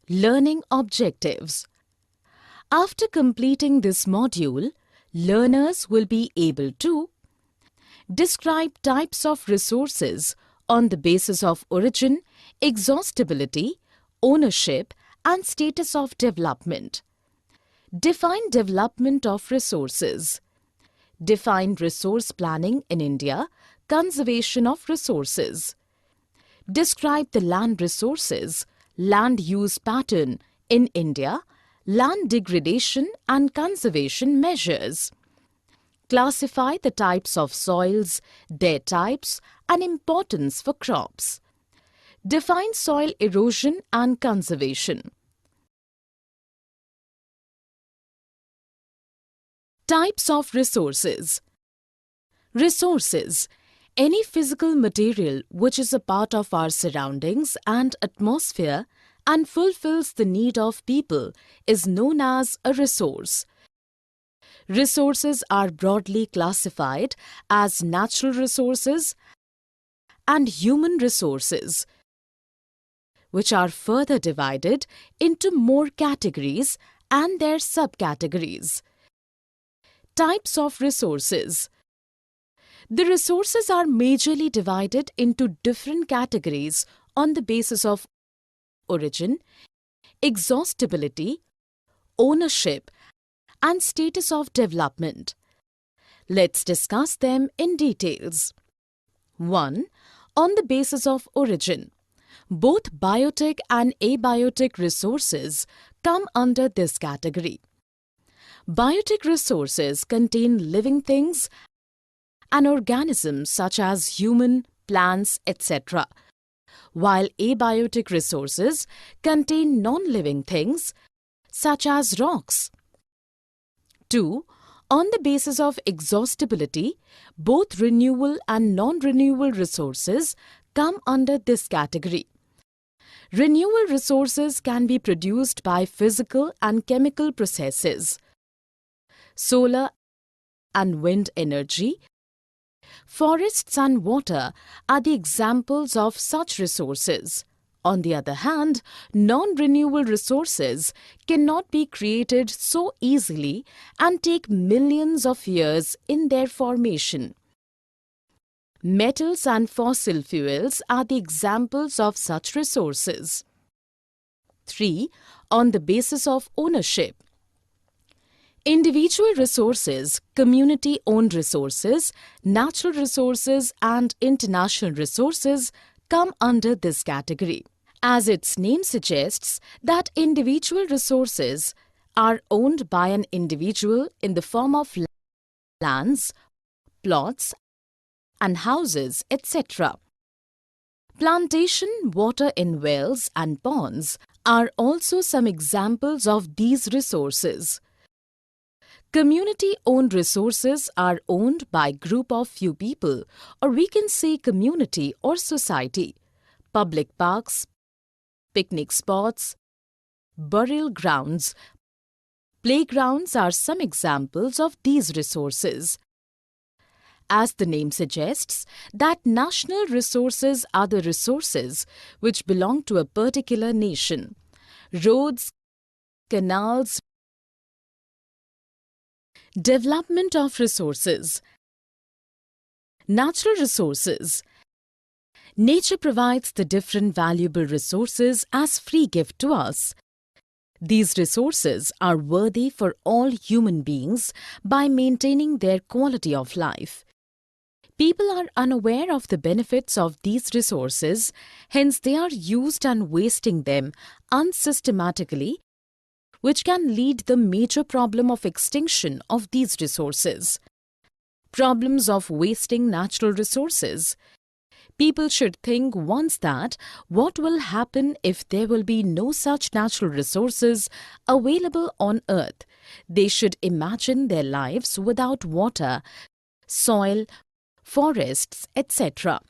Learning objectives. After completing this module, learners will be able to describe types of resources on the basis of origin, exhaustibility, ownership, and status of development. Define development of resources. Define resource planning in India, conservation of resources. Describe the land resources, land use pattern in India, land degradation and conservation measures. Classify the types of soils, their types and importance for crops. Define soil erosion and conservation. Types of resources. Resources. Any physical material which is a part of our surroundings and atmosphere and fulfills the need of people is known as a resource. Resources are broadly classified as natural resources and human resources, which are further divided into more categories and their subcategories. Types of resources. The resources are majorly divided into different categories on the basis of origin, exhaustibility, ownership, and status of development. Let's discuss them in details. 1. On the basis of origin. Both biotic and abiotic resources come under this category. Biotic resources contain living things and organisms such as human, plants, etc., while abiotic resources contain non-living things such as rocks. 2. On the basis of exhaustibility, both renewable and non-renewable resources come under this category. Renewable resources can be produced by physical and chemical processes. Solar and wind energy, forests and water are the examples of such resources. On the other hand, non-renewable resources cannot be created so easily and take millions of years in their formation. Metals and fossil fuels are the examples of such resources. 3. On the basis of ownership. Individual resources, community-owned resources, natural resources and international resources come under this category. As its name suggests, that individual resources are owned by an individual in the form of lands, plots and houses, etc. Plantation, water in wells and ponds are also some examples of these resources. Community-owned resources are owned by a group of few people, or we can say community or society. Public parks, picnic spots, burial grounds, playgrounds are some examples of these resources. As the name suggests, that national resources are the resources which belong to a particular nation. Roads, canals. Development of resources. Natural resources. Nature provides the different valuable resources as free gift to us. These resources are worthy for all human beings by maintaining their quality of life. People are unaware of the benefits of these resources, hence they are used and wasting them unsystematically, which can lead the major problem of extinction of these resources. Problems of wasting natural resources. People should think once that what will happen if there will be no such natural resources available on earth. They should imagine their lives without water, soil, forests, etc.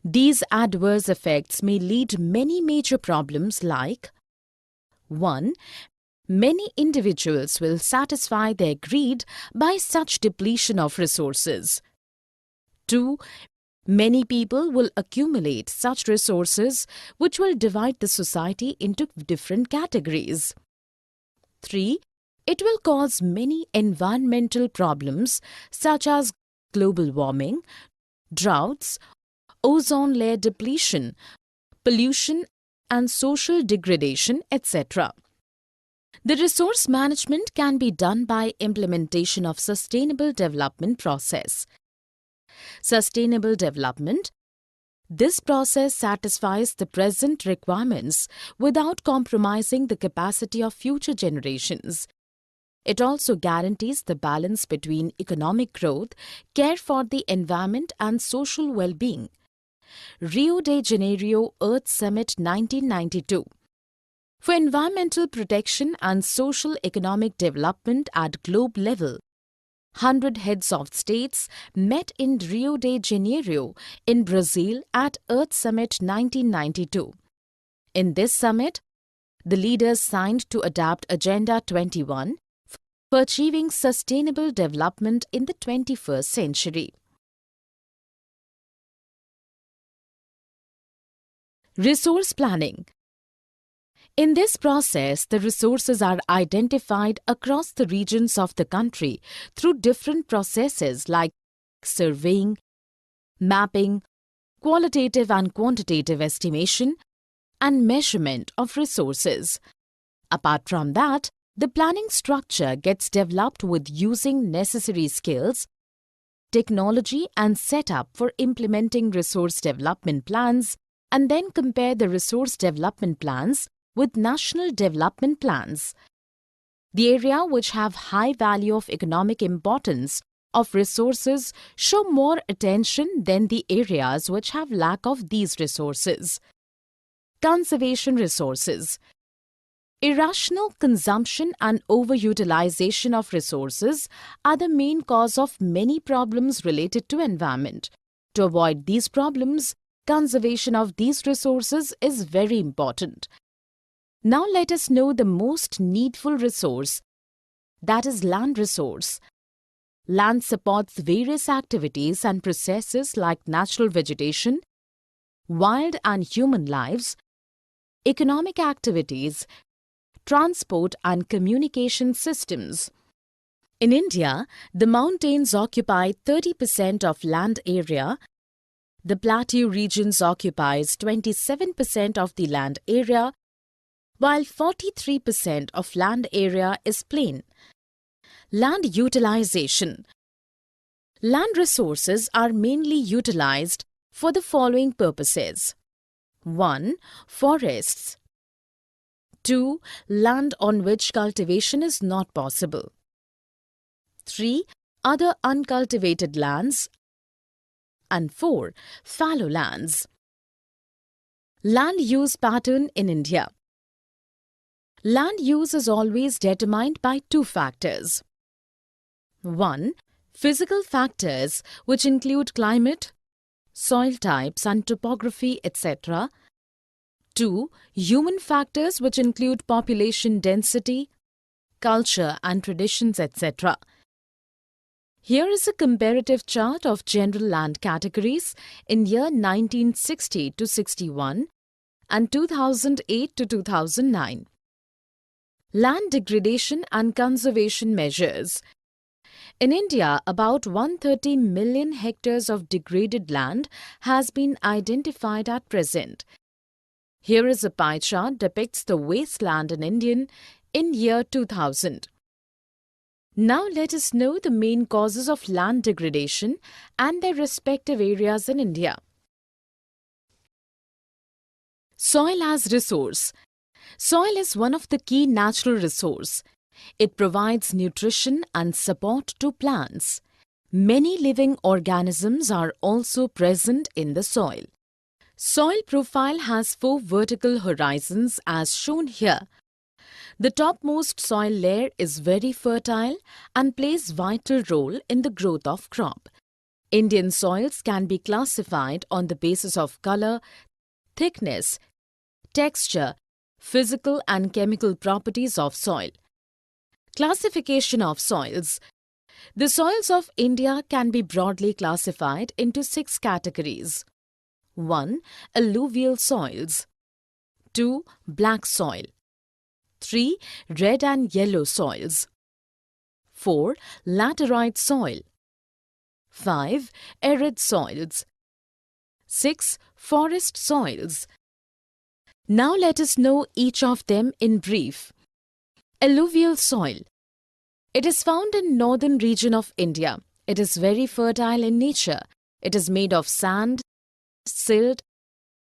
These adverse effects may lead many major problems like 1. Many individuals will satisfy their greed by such depletion of resources. 2. Many people will accumulate such resources which will divide the society into different categories. 3. It will cause many environmental problems such as global warming, droughts, ozone layer depletion, pollution and social degradation, etc. The resource management can be done by implementation of sustainable development process. Sustainable development. This process satisfies the present requirements without compromising the capacity of future generations. It also guarantees the balance between economic growth, care for the environment and social well-being. Rio de Janeiro Earth Summit 1992. For environmental protection and social economic development at globe level, 100 heads of states met in Rio de Janeiro in Brazil at Earth Summit 1992. In this summit, the leaders signed to adopt Agenda 21 for achieving sustainable development in the 21st century. Resource planning. In this process, the resources are identified across the regions of the country through different processes like surveying, mapping, qualitative and quantitative estimation, and measurement of resources. Apart from that, the planning structure gets developed with using necessary skills, technology and setup for implementing resource development plans, and then compare the resource development plans with national development plans. The area which have high value of economic importance of resources show more attention than the areas which have lack of these resources. Conservation resources. Irrational consumption and overutilization of resources are the main cause of many problems related to environment. To avoid these problems, conservation of these resources is very important. Now let us know the most needful resource, that is land resource. Land supports various activities and processes like natural vegetation, wild and human lives, economic activities, transport and communication systems. In India, the mountains occupy 30% of land area. The plateau regions occupies 27% of the land area, while 43% of land area is plain. Land utilization. Land resources are mainly utilized for the following purposes. 1. Forests. 2. Land on which cultivation is not possible. 3. Other uncultivated lands. And 4. Fallow lands. Land use pattern in India. Land use is always determined by two factors. 1. Physical factors which include climate, soil types and topography, etc. 2. Human factors which include population density, culture and traditions, etc. Here is a comparative chart of general land categories in year 1960 to 61 and 2008 to 2009. Land degradation and conservation measures. In India, about 130 million hectares of degraded land has been identified at present. Here is a pie chart depicts the wasteland in year 2000. Now let us know the main causes of land degradation and their respective areas in India. Soil as resource. Soil is one of the key natural resources. It provides nutrition and support to plants. Many living organisms are also present in the soil. Soil profile has 4 vertical horizons as shown here. The topmost soil layer is very fertile and plays vital role in the growth of crop. Indian soils can be classified on the basis of color, thickness, texture, physical and chemical properties of soil. Classification of soils. The soils of India can be broadly classified into 6 categories. 1. Alluvial soils. 2. Black soil. 3. Red and yellow soils. 4. Laterite soil. 5. Arid soils. 6. Forest soils. Now let us know each of them in brief. Alluvial soil. It is found in northern region of India. It is very fertile in nature. It is made of sand, silt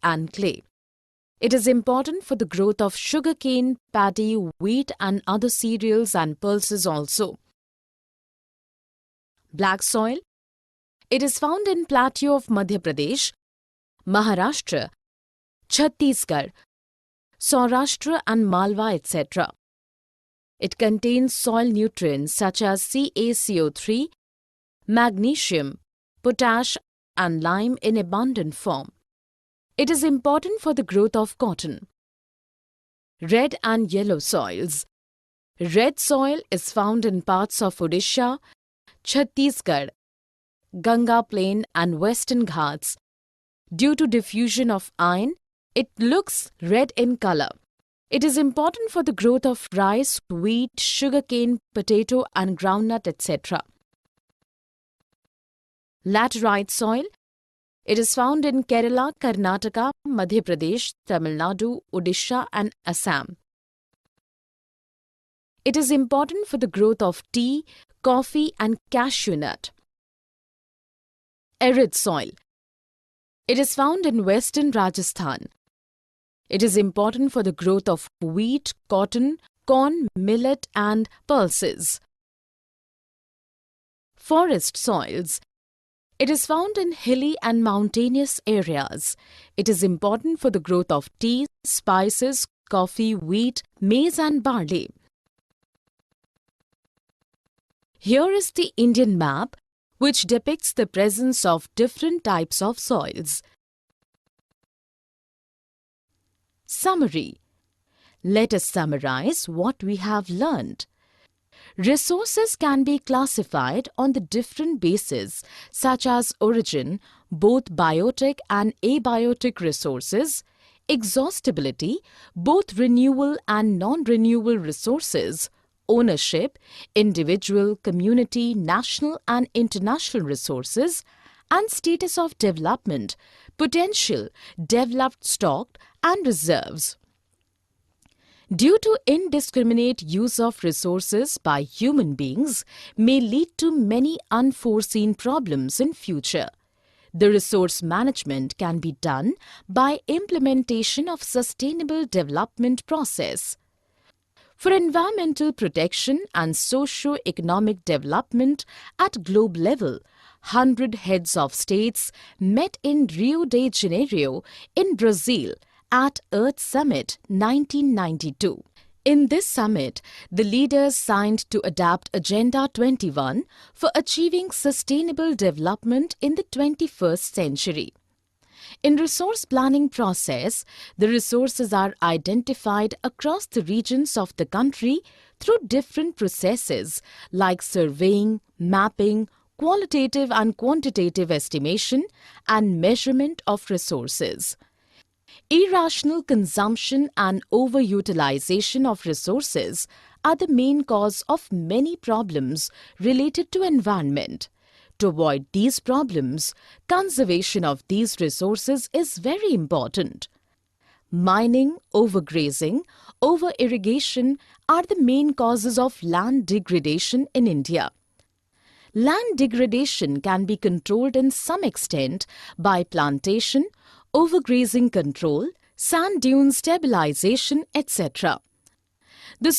and clay. It is important for the growth of sugarcane, paddy, wheat and other cereals and pulses also. Black soil. It is found in plateau of Madhya Pradesh, Maharashtra, Chhattisgarh, Saurashtra and Malwa, etc. It contains soil nutrients such as CaCO3, magnesium, potash and lime in abundant form. It is important for the growth of cotton. Red and yellow soils. Red soil is found in parts of Odisha, Chhattisgarh, Ganga Plain and Western Ghats. Due to diffusion of iron, it looks red in color. It is important for the growth of rice, wheat, sugarcane, potato and groundnut, etc. Laterite soil. It is found in Kerala, Karnataka, Madhya Pradesh, Tamil Nadu, Odisha and Assam. It is important for the growth of tea, coffee and cashew nut. Arid soil. It is found in western Rajasthan. It is important for the growth of wheat, cotton, corn, millet and pulses. Forest soils. It is found in hilly and mountainous areas. It is important for the growth of tea, spices, coffee, wheat, maize and barley. Here is the Indian map which depicts the presence of different types of soils. Summary. Let us summarize what we have learned. Resources can be classified on the different bases such as origin, both biotic and abiotic resources, exhaustibility, both renewable and non-renewable resources, ownership, individual, community, national and international resources, and status of development, potential, developed stock and reserves. Due to indiscriminate use of resources by human beings may lead to many unforeseen problems in future. The resource management can be done by implementation of sustainable development process. For environmental protection and socio-economic development at globe level, 100 heads of states met in Rio de Janeiro in Brazil at Earth Summit 1992. In this summit, the leaders signed to adapt Agenda 21 for achieving sustainable development in the 21st century. In resource planning process, the resources are identified across the regions of the country through different processes like surveying, mapping, qualitative and quantitative estimation, and measurement of resources. Irrational consumption and overutilization of resources are the main cause of many problems related to environment. To avoid these problems, conservation of these resources is very important. Mining, overgrazing, over-irrigation are the main causes of land degradation in India. Land degradation can be controlled in some extent by plantation, overgrazing control, sand dune stabilization, etc.